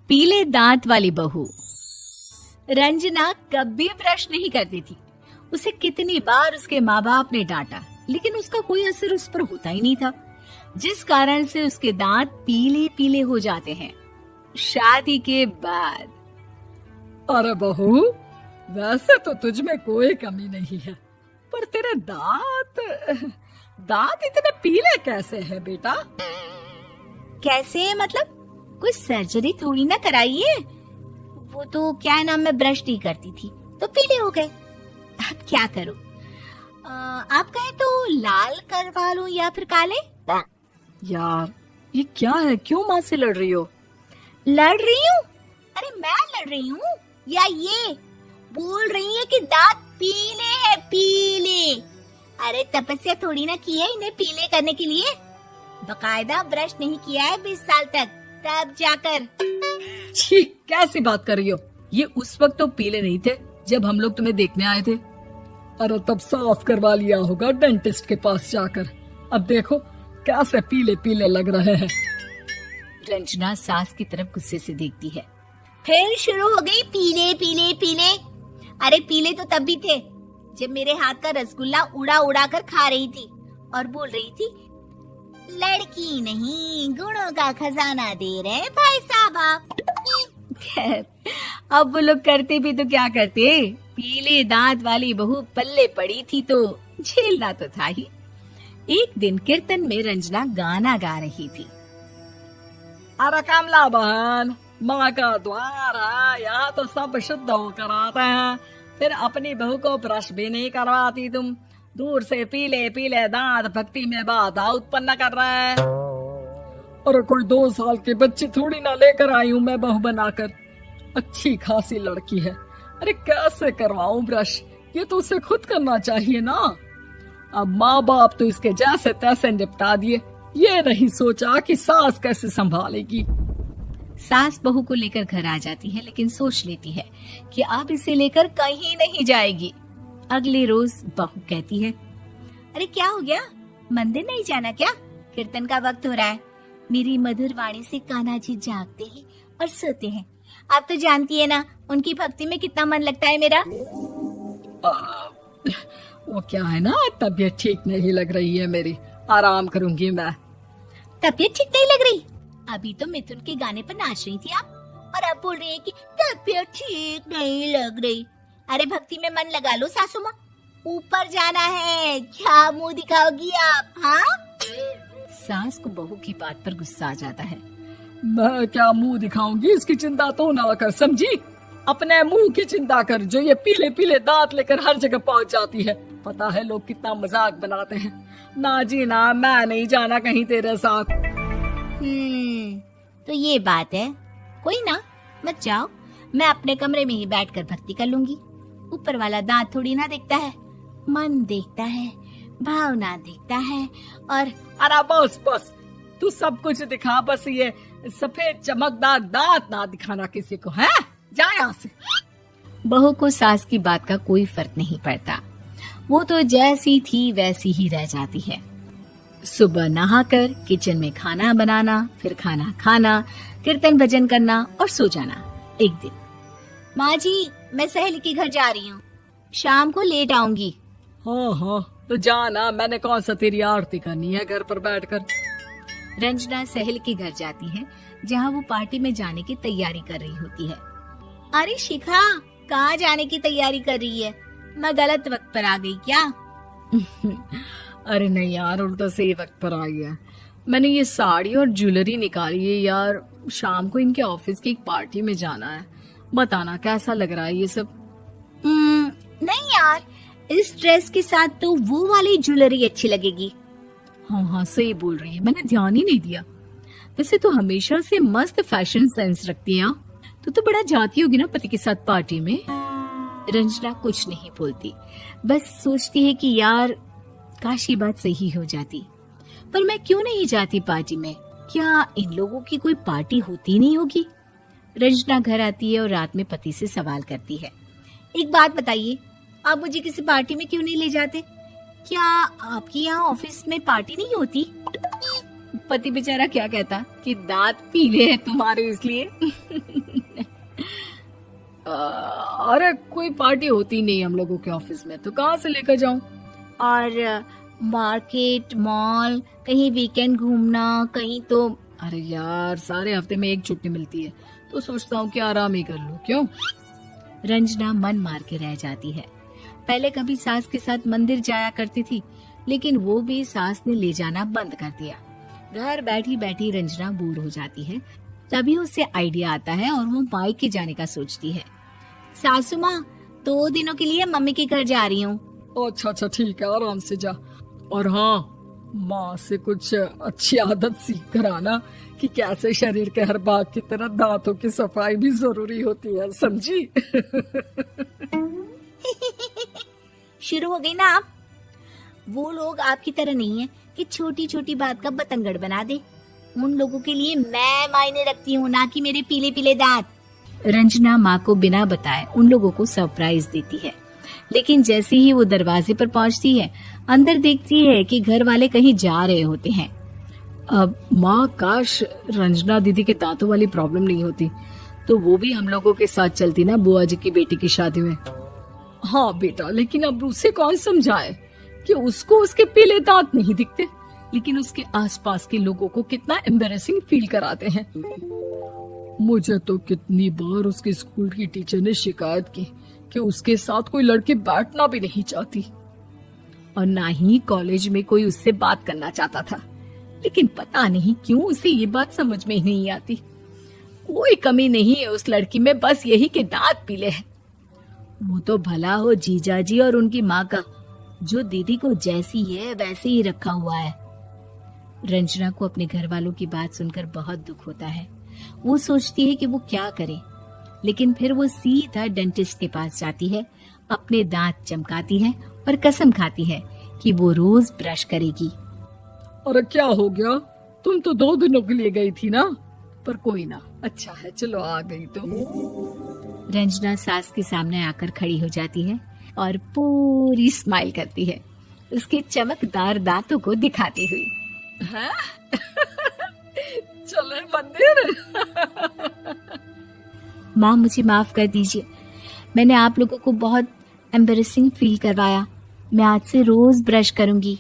पीले दांत वाली बहू। रंजना कभी ब्रश नहीं करती थी। उसे कितनी बार उसके माँ बाप ने डांटा, लेकिन उसका कोई असर उस पर होता ही नहीं था, जिस कारण से उसके दांत पीले पीले हो जाते हैं। शादी के बाद अरे बहू, वैसे तो तुझ में कोई कमी नहीं है, पर तेरे दांत इतने पीले कैसे हैं बेटा? कैसे मतलब? कोई सर्जरी थोड़ी ना कराइए। वो तो क्या नाम, मैं ब्रश नहीं करती थी तो पीले हो गए। अब क्या करूं? आप कहें तो लाल करवा लूं या फिर काले? यार ये क्या है, क्यों माँ से लड़ रही हो? लड़ रही हूँ? अरे मैं लड़ रही हूँ या ये बोल रही है कि दांत पीले हैं, पीले। अरे तपस्या थोड़ी ना की है इन्हें पीले करने के लिए। बकायदा ब्रश नहीं किया है 20 साल तक, तब जाकर। छी, कैसी बात कर रही हो? ये उस वक्त तो पीले नहीं थे जब हम लोग तुम्हें देखने आए थे। अरे तब साफ करवा लिया होगा डेंटिस्ट के पास जाकर। अब देखो कैसे पीले पीले लग रहे हैं। रंजना सास की तरफ गुस्से से देखती है। फिर शुरू हो गई पीले पीले पीले। अरे पीले तो तब भी थे जब मेरे हाथ का रसगुल्ला उड़ा उड़ा कर खा रही थी और बोल रही थी, लड़की नहीं गुणों का खजाना दे रहे भाई साहब आप। खैर, अब वो लोग करते भी तो क्या करते, पीले दांत वाली बहू पल्ले पड़ी थी तो झेलना तो था ही। एक दिन कीर्तन में रंजना गाना गा रही थी। अरे कमला बहन, माँ का द्वार है, यहाँ तो सब शुद्ध होकर आते हैं, फिर अपनी बहू को ब्रश भी नहीं करवाती तुम। दूर से पीले पीले दांत भक्ति में बाधा उत्पन्न कर रहे हैं। अरे कोई 2 साल की बच्ची थोड़ी ना लेकर आई हूँ मैं बहू बनाकर। अच्छी खासी लड़की है, अरे कैसे करवाऊं ब्रश? ये तो उसे खुद करना चाहिए ना। अब माँ बाप तो इसके जैसे तैसे निपटा दिए, ये नहीं सोचा कि सास कैसे संभालेगी। सास बहू को लेकर घर आ जाती है, लेकिन सोच लेती है कि अब इसे लेकर कहीं नहीं जाएगी। अगले रोज बहू कहती है, अरे क्या हो गया, मंदिर नहीं जाना क्या? कीर्तन का वक्त हो रहा है। मेरी मधुर वाणी से कान्हा जी जागते हैं और सोते हैं। आप तो जानती है ना उनकी भक्ति में कितना मन लगता है मेरा। वो क्या है ना, तबीयत ठीक नहीं लग रही है मेरी, आराम करूंगी मैं। तबीयत ठीक नहीं लग रही? अभी तो मिथुन के गाने पर नाच रही थी आप, और अब बोल रही है कि तबीयत ठीक नहीं लग रही। अरे भक्ति में मन लगा लो सासू माँ, ऊपर जाना है, क्या मुंह दिखाओगी आप? हाँ? सास को बहू की बात पर गुस्सा आ जाता है। मैं क्या मुंह दिखाऊंगी, इसकी चिंता तो ना कर, समझी? अपने मुंह की चिंता कर, जो ये पीले पीले दांत लेकर हर जगह पहुंच जाती है। पता है लोग कितना मजाक बनाते हैं। ना जी ना, मैं नहीं जाना कहीं तेरे साथ। तो ये बात है, कोई ना, मत जाओ, मैं अपने कमरे में ही बैठकर भक्ति कर लूंगी। ऊपर वाला दांत थोड़ी ना देखता है, मन देखता है, भावना देखता है। और अरे बस बस, तू सब कुछ दिखा, बस ये सफेद चमकदार दांत ना दिखाना किसी को, है? जा यहाँ से। बहू को सास की बात का कोई फर्क नहीं पड़ता, वो तो जैसी थी वैसी ही रह जाती है। सुबह नहाकर किचन में खाना बनाना, फिर खाना खाना, कीर्तन भजन करना और सो जाना। एक दिन, माँ जी मैं सहेली के घर जा रही हूँ, शाम को लेट आऊंगी। हाँ हाँ तो जाना, मैंने कौन सा तेरी आरती करनी है घर पर बैठकर। रंजना सहेली के घर जाती है, जहाँ वो पार्टी में जाने की तैयारी कर रही होती है। अरे शिखा, कहाँ जाने की तैयारी कर रही है? मैं गलत वक्त पर आ गई क्या? अरे नहीं यार, उल्टा सही वक्त पर आई है। मैंने ये साड़ी और ज्वेलरी निकाली है यार, शाम को इनके ऑफिस की एक पार्टी में जाना है। बताना कैसा लग रहा है ये सब? नहीं यार, इस ड्रेस के साथ तो वो वाली ज्वेलरी अच्छी लगेगी। हाँ हाँ सही बोल रही है, मैंने ध्यान ही नहीं दिया। वैसे तो हमेशा से मस्त फैशन सेंस रखती है। तो बड़ा जाती होगी ना पति के साथ पार्टी में। रंजना कुछ नहीं बोलती, बस सोचती है कि यार काश ये बात सही हो जाती, पर मैं क्यों नहीं जाती पार्टी में? क्या इन लोगों की कोई पार्टी होती नहीं होगी? रंजना घर आती है और रात में पति से सवाल करती है, एक बात बताइए, आप मुझे किसी पार्टी में क्यों नहीं ले जाते? क्या आपकी यहाँ ऑफिस में पार्टी नहीं होती? पति बेचारा क्या कहता कि दांत पीले हैं तुम्हारे इसलिए। अरे कोई पार्टी होती नहीं हम लोगों के ऑफिस में, तो कहाँ से लेकर जाऊं? और मार्केट, मॉल, कहीं वीकेंड घूमना, कहीं तो। अरे यार, सारे हफ्ते में एक छुट्टी मिलती है, तो सोचता हूँ कि आराम ही कर लूं। क्यों? रंजना मन मार के रह जाती है। पहले कभी सास के साथ मंदिर जाया करती थी, लेकिन वो भी सास ने ले जाना बंद कर दिया। घर बैठी बैठी रंजना बोर हो जाती है। तभी उसे आइडिया आता है और वो मायके जाने का सोचती है। सासू माँ, 2 दिनों के लिए मम्मी के घर जा रही हूँ। अच्छा ठीक है, आराम से जा। और हाँ, माँ से कुछ अच्छी आदत सीख कर आना कि कैसे शरीर के हर भाग की तरह दांतों की सफाई भी जरूरी होती है, समझी? शुरू हो गई ना आप। वो लोग आपकी तरह नहीं है कि छोटी छोटी बात का बतंगड़ बना दे। उन लोगों के लिए मैं मायने रखती हूँ, ना कि मेरे पीले पीले दांत। रंजना माँ को बिना बताए उन लोगों को सरप्राइज देती है, लेकिन जैसे ही वो दरवाजे पर पहुंचती है, अंदर देखती है कि घर वाले कहीं जा रहे होते हैं। अब माँ, काश रंजना दीदी के दांतों वाली प्रॉब्लम नहीं होती, तो वो भी हम लोगों के साथ चलती ना बुआ जी की बेटी की शादी में। हाँ बेटा, लेकिन अब उसे कौन समझाए कि उसको उसके पीले दांत नहीं दिखते, लेकिन उसके आसपास के लोगों को कितना एम्बैरेसिंग फील कराते हैं। मुझे तो कितनी बार उसके स्कूल की टीचर ने शिकायत की कि उसके साथ कोई लड़की बैठना भी नहीं चाहती, और ना ही कॉलेज में कोई उससे बात करना चाहता था। लेकिन पता नहीं क्यों उसे ये बात समझ में ही नहीं आती। कोई कमी नहीं है उस लड़की में, बस यही कि दांत पीले हैं। वो तो भला हो जीजा जी और उनकी माँ का, जो दीदी को जैसी है वैसे ही रखा हुआ है। रंजना को अपने घर वालों की बात सुनकर बहुत दुख होता है। वो सोचती है कि वो क्या करे, लेकिन फिर वो सीधा डेंटिस्ट के पास जाती है, अपने दांत चमकाती है और कसम खाती है कि वो रोज ब्रश करेगी। अरे क्या हो गया? तुम तो 2 दिनों के लिए गई थी ना, पर कोई ना, अच्छा है, चलो आ गई तो। रंजना सास के सामने आकर खड़ी हो जाती है और पूरी स्माइल करती है, उसके चमकदार दांतों को दिखाती हुई। हैं? चले मंदिर। माँ, मुझे माफ कर दीजिए, मैंने आप लोगों को बहुत एम्बैरेसिंग फील करवाया। मैं आज से रोज ब्रश करूंगी।